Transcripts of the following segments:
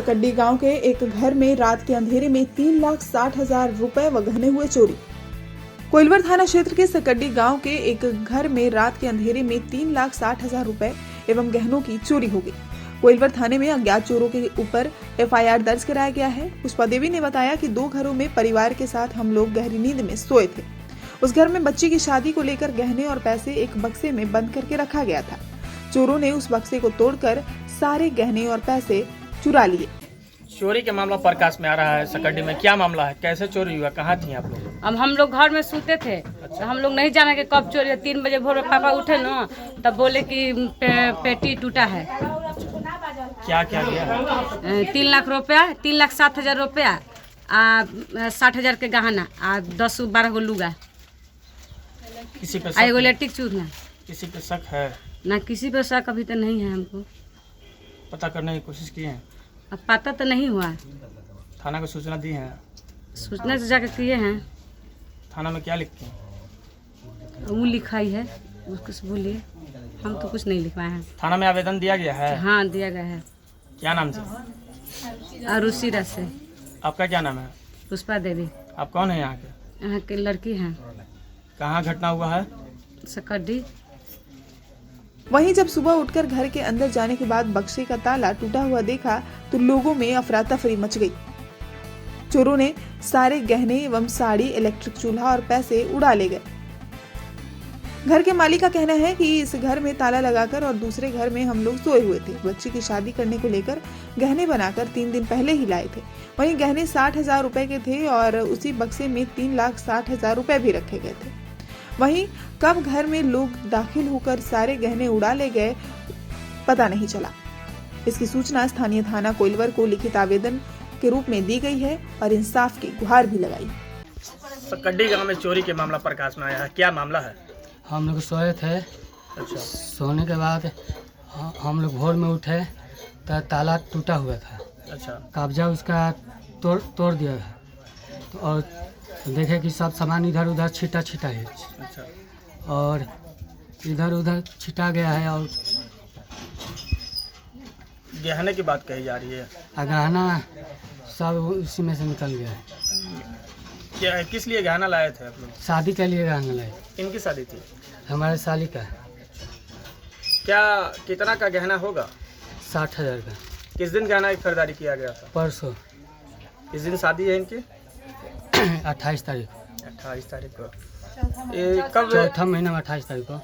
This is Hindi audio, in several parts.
सकड्डी गांव के एक घर में रात के अंधेरे में 3,60,000 रुपए व गहने हुए चोरी। कोइलवर थाना क्षेत्र के सकड्डी गांव के एक घर में रात के अंधेरे में 3,60,000 रुपए एवं गहनों की चोरी हो गई। कोइलवर थाने में अज्ञात चोरों के ऊपर FIR दर्ज कराया गया है। पुष्पा देवी ने बताया कि 2 घरों में परिवार के साथ हम लोग गहरी नींद में सोए थे। उस घर में बच्ची की शादी को लेकर गहने और पैसे एक बक्से में बंद करके रखा गया था। चोरों ने उस बक्से को तोड़कर सारे गहने और पैसे चुरा लिए। चोरी के मामला प्रकाश में आ रहा है सकड्डी में, क्या मामला है, कैसे चोरी हुआ, कहाँ थी आप लोग? अब हम लोग घर में सोते थे। तो हम लोग नहीं जाना कि कब चोरी। 3 बजे भोर में पापा उठे ना, तब बोले कि पेटी टूटा है। क्या क्या गया? 3 लाख रुपया, 3,60,000 रुपया, 60,000 के गहना, 10-12 गो लुगा, किसी पे एगो इलेक्ट्रिक चूल्हा। किसी पे शक है? ना किसी पे शक अभी तो नहीं है। हमको पता करने की कोशिश की है? अब पता तो नहीं हुआ। थाना को सूचना दी है? सूचना से जाकर किए हैं। थाना में क्या लिखते हैं? वो लिखाई है, उसको से बोलिए। हम तो कुछ नहीं लिखवाए हैं। थाना में आवेदन दिया गया है? हाँ, दिया गया है। क्या नाम से? अरुषिरा से। आपका क्या नाम है? पुष्पा देवी। आप कौन है यहाँ के? यहाँ की लड़की हैं। कहाँ घटना हुआ है? सकड्डी। वहीं जब सुबह उठकर घर के अंदर जाने के बाद बक्से का ताला टूटा हुआ देखा तो लोगों में अफरा तफरी मच गई। चोरों ने सारे गहने एवं साड़ी, इलेक्ट्रिक चूल्हा और पैसे उड़ा ले गए। घर के मालिक का कहना है कि इस घर में ताला लगाकर और दूसरे घर में हम लोग सोए हुए थे। बच्ची की शादी करने को लेकर गहने बनाकर 3 दिन पहले ही लाए थे। वहीं गहने 60,000 रुपए के थे और उसी बक्से में 3,60,000 रुपए भी रखे गए थे। वहीं कब घर में लोग दाखिल होकर सारे गहने उड़ा ले गए पता नहीं चला। इसकी सूचना स्थानीय थाना कोइलवर को लिखित आवेदन के रूप में दी गई है और इंसाफ की गुहार भी लगाई। सकड्डी गांव में चोरी के मामला प्रकाश में आया है, क्या मामला है? हम लोग सोए थे। अच्छा। सोने के बाद हम लोग भोर में उठे तो ताला टूटा हुआ था। अच्छा। कब्जा उसका तोड़ दिया है तो और देखे कि सब सामान इधर उधर छिटा है। अच्छा। और इधर उधर छिटा गया है और गहने की बात कही जा रही है। गहना सब उसी में से निकल गया है। क्या, किस लिए गहना लाए थे आप लोग? शादी के लिए गहना लाए। इनकी शादी थी? हमारे साली का। क्या कितना का गहना होगा? 60,000 का। किस दिन गहना की खरीदारी किया गया था? परसों। किस दिन शादी है इनकी? 28 तारीख। 28 तारीख को। ये कब? चौथा महीना में 28 तारीख को।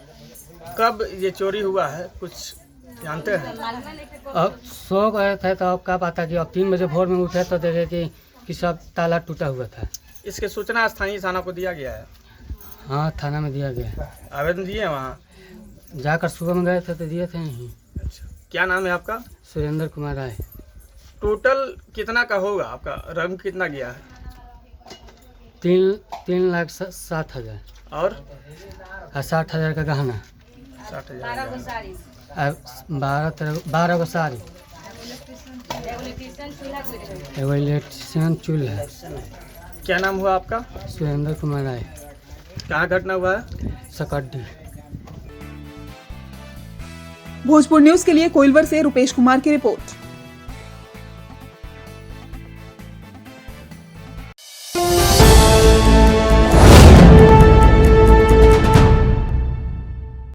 कब ये चोरी हुआ है, कुछ जानते हैं? अब सो गए थे तो अब क्या पता कि अब 3 बजे भोर में उठे तो देखे कि सब ताला टूटा हुआ था। इसके सूचना स्थानीय थाना को दिया गया है? हाँ, थाना में दिया गया। आवेदन दिए हैं वहाँ? जाकर सुबह में गए थे तो दिए थे यहीं। अच्छा। क्या नाम है आपका? सुरेंद्र कुमार राय। टोटल कितना का होगा आपका? रंग कितना गया है? 3,60,000 और 60,000 का गहना, 60,000। 12 गो साड़ी, एगो इलेक्ट्रिशियन चूल्हा। क्या नाम हुआ आपका? सुरेंद्र कुमार राय। कहाँ घटना हुआ है? सकड्डी। भोजपुर न्यूज के लिए कोइलवर से रुपेश कुमार की रिपोर्ट।